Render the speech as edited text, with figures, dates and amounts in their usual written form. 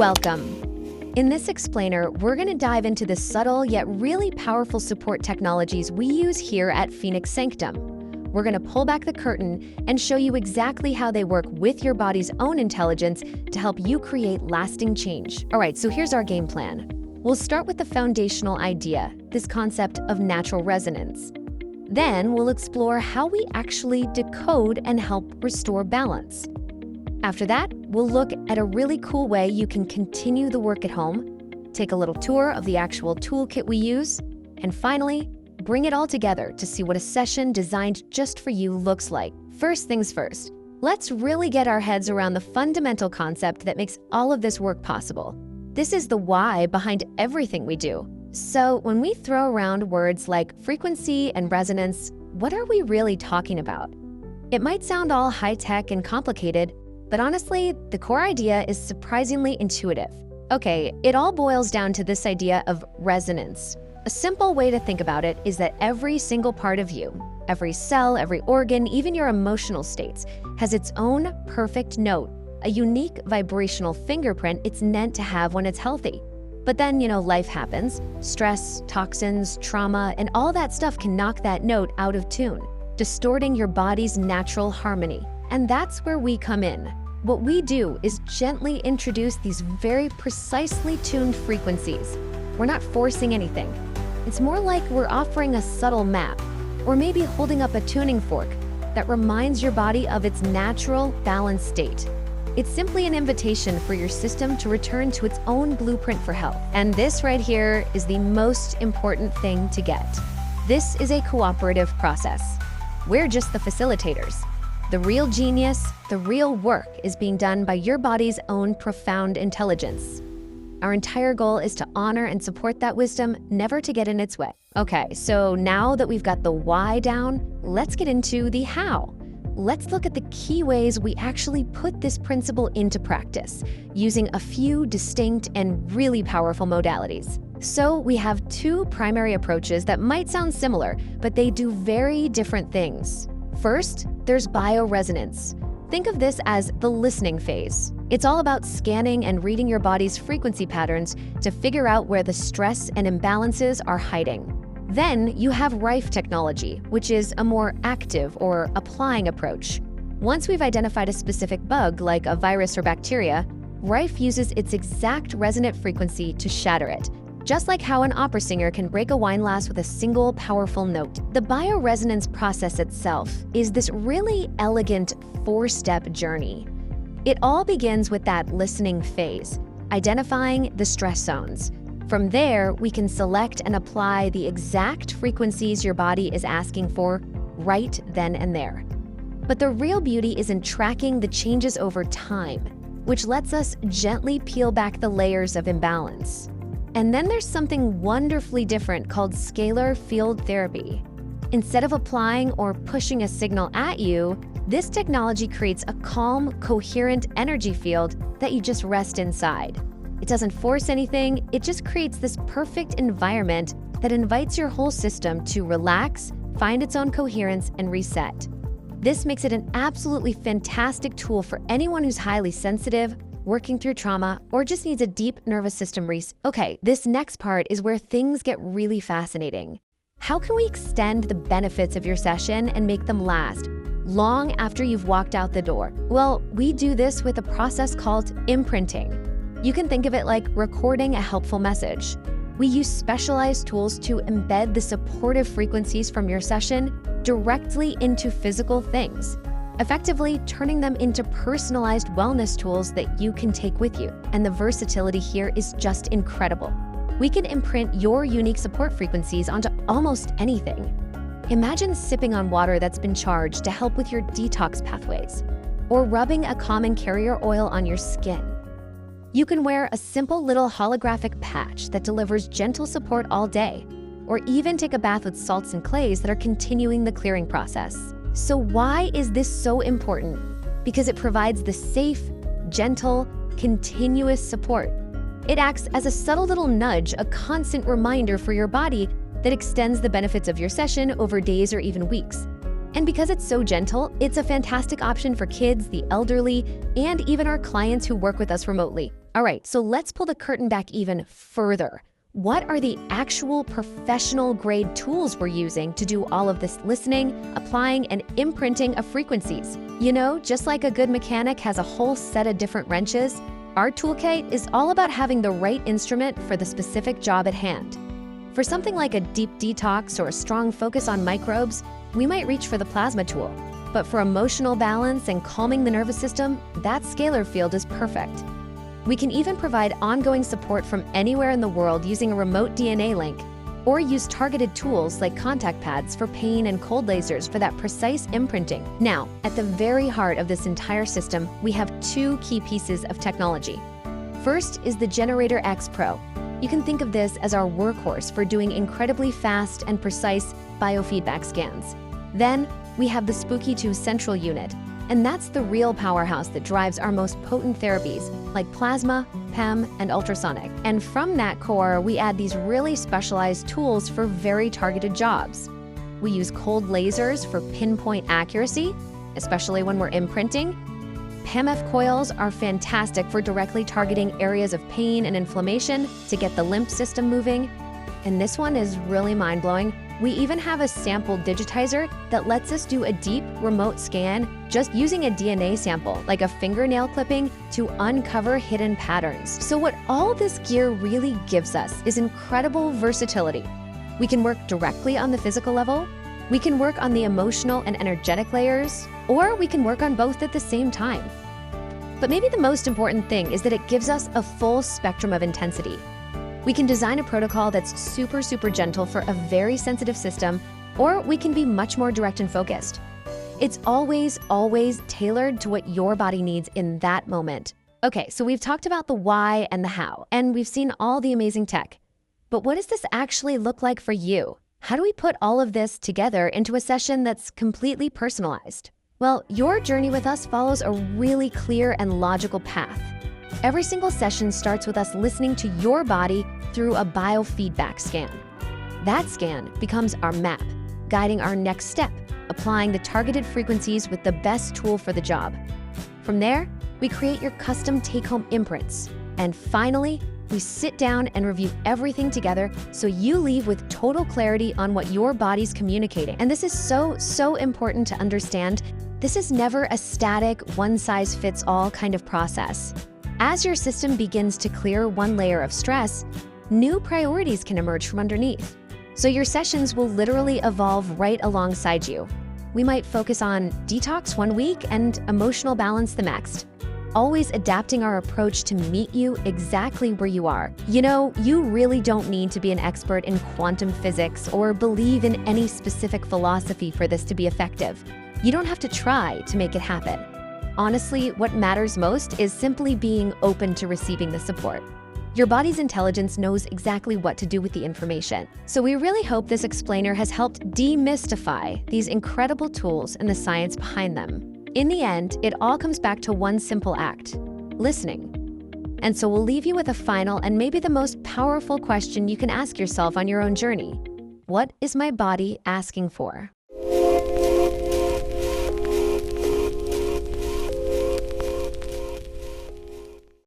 Welcome. In this explainer, we're going to dive into the subtle yet really powerful support technologies we use here at PHOENIX Sanctum. We're going to pull back the curtain and show you exactly how they work with your body's own intelligence to help you create lasting change. All right, so here's our game plan. We'll start with the foundational idea, this concept of natural resonance. Then we'll explore how we actually decode and help restore balance. After that, we'll look at a really cool way you can continue the work at home, take a little tour of the actual toolkit we use, and finally, bring it all together to see what a session designed just for you looks like. First things first, let's really get our heads around the fundamental concept that makes all of this work possible. This is the why behind everything we do. So when we throw around words like frequency and resonance, what are we really talking about? It might sound all high-tech and complicated, but honestly, the core idea is surprisingly intuitive. Okay, it all boils down to this idea of resonance. A simple way to think about it is that every single part of you, every cell, every organ, even your emotional states, has its own perfect note, a unique vibrational fingerprint it's meant to have when it's healthy. But then, life happens. Stress, toxins, trauma, and all that stuff can knock that note out of tune, distorting your body's natural harmony. And that's where we come in. What we do is gently introduce these very precisely tuned frequencies. We're not forcing anything. It's more like we're offering a subtle map, or maybe holding up a tuning fork that reminds your body of its natural, balanced state. It's simply an invitation for your system to return to its own blueprint for health. And this right here is the most important thing to get. This is a cooperative process. We're just the facilitators. The real genius, the real work is being done by your body's own profound intelligence. Our entire goal is to honor and support that wisdom, never to get in its way. Okay, so now that we've got the why down, let's get into the how. Let's look at the key ways we actually put this principle into practice, using a few distinct and really powerful modalities. So we have two primary approaches that might sound similar, but they do very different things. First, there's bioresonance. Think of this as the listening phase. It's all about scanning and reading your body's frequency patterns to figure out where the stress and imbalances are hiding. Then you have Rife technology, which is a more active or applying approach. Once we've identified a specific bug, like a virus or bacteria, Rife uses its exact resonant frequency to shatter it, just like how an opera singer can break a wine glass with a single powerful note. The bioresonance process itself is this really elegant four-step journey. It all begins with that listening phase, identifying the stress zones. From there, we can select and apply the exact frequencies your body is asking for right then and there. But the real beauty is in tracking the changes over time, which lets us gently peel back the layers of imbalance. And then there's something wonderfully different called Scalar Field Therapy. Instead of applying or pushing a signal at you, this technology creates a calm, coherent energy field that you just rest inside. It doesn't force anything, it just creates this perfect environment that invites your whole system to relax, find its own coherence, and reset. This makes it an absolutely fantastic tool for anyone who's highly sensitive, working through trauma, or just needs a deep nervous system reset. Okay, this next part is where things get really fascinating. How can we extend the benefits of your session and make them last long after you've walked out the door? Well, we do this with a process called imprinting. You can think of it like recording a helpful message. We use specialized tools to embed the supportive frequencies from your session directly into physical things, effectively turning them into personalized wellness tools that you can take with you. And the versatility here is just incredible. We can imprint your unique support frequencies onto almost anything. Imagine sipping on water that's been charged to help with your detox pathways, or rubbing a common carrier oil on your skin. You can wear a simple little holographic patch that delivers gentle support all day, or even take a bath with salts and clays that are continuing the clearing process. So why is this so important? Because it provides the safe, gentle, continuous support. It acts as a subtle little nudge, a constant reminder for your body that extends the benefits of your session over days or even weeks. And because it's so gentle, it's a fantastic option for kids, the elderly, and even our clients who work with us remotely. All right, so let's pull the curtain back even further. What are the actual professional-grade tools we're using to do all of this listening, applying, and imprinting of frequencies? You know, just like a good mechanic has a whole set of different wrenches, our toolkit is all about having the right instrument for the specific job at hand. For something like a deep detox or a strong focus on microbes, we might reach for the plasma tool. But for emotional balance and calming the nervous system, that Scalar Field is perfect. We can even provide ongoing support from anywhere in the world using a remote DNA link, or use targeted tools like contact pads for pain and cold lasers for that precise imprinting. Now, at the very heart of this entire system, we have two key pieces of technology. First is the Generator X Pro. You can think of this as our workhorse for doing incredibly fast and precise biofeedback scans. Then, we have the Spooky2 Central Unit, and that's the real powerhouse that drives our most potent therapies, like plasma, PEM, and ultrasonic. And from that core, we add these really specialized tools for very targeted jobs. We use cold lasers for pinpoint accuracy, especially when we're imprinting. PEMF coils are fantastic for directly targeting areas of pain and inflammation to get the lymph system moving. And this one is really mind-blowing. We even have a sample digitizer that lets us do a deep remote scan just using a DNA sample, like a fingernail clipping, to uncover hidden patterns. So what all this gear really gives us is incredible versatility. We can work directly on the physical level, we can work on the emotional and energetic layers, or we can work on both at the same time. But maybe the most important thing is that it gives us a full spectrum of intensity. We can design a protocol that's super gentle for a very sensitive system, or we can be much more direct and focused. It's always tailored to what your body needs in that moment. Okay, so we've talked about the why and the how, and we've seen all the amazing tech. But what does this actually look like for you? How do we put all of this together into a session that's completely personalized? Well, your journey with us follows a really clear and logical path. Every single session starts with us listening to your body through a biofeedback scan. That scan becomes our map, guiding our next step, applying the targeted frequencies with the best tool for the job. From there, we create your custom take-home imprints. And finally, we sit down and review everything together so you leave with total clarity on what your body's communicating. And this is so important to understand. This is never a static, one-size-fits-all kind of process. As your system begins to clear one layer of stress, new priorities can emerge from underneath. So your sessions will literally evolve right alongside you. We might focus on detox one week and emotional balance the next, always adapting our approach to meet you exactly where you are. You know, you really don't need to be an expert in quantum physics or believe in any specific philosophy for this to be effective. You don't have to try to make it happen. Honestly, what matters most is simply being open to receiving the support. Your body's intelligence knows exactly what to do with the information. So we really hope this explainer has helped demystify these incredible tools and the science behind them. In the end, it all comes back to one simple act: listening. And so we'll leave you with a final and maybe the most powerful question you can ask yourself on your own journey. What is my body asking for?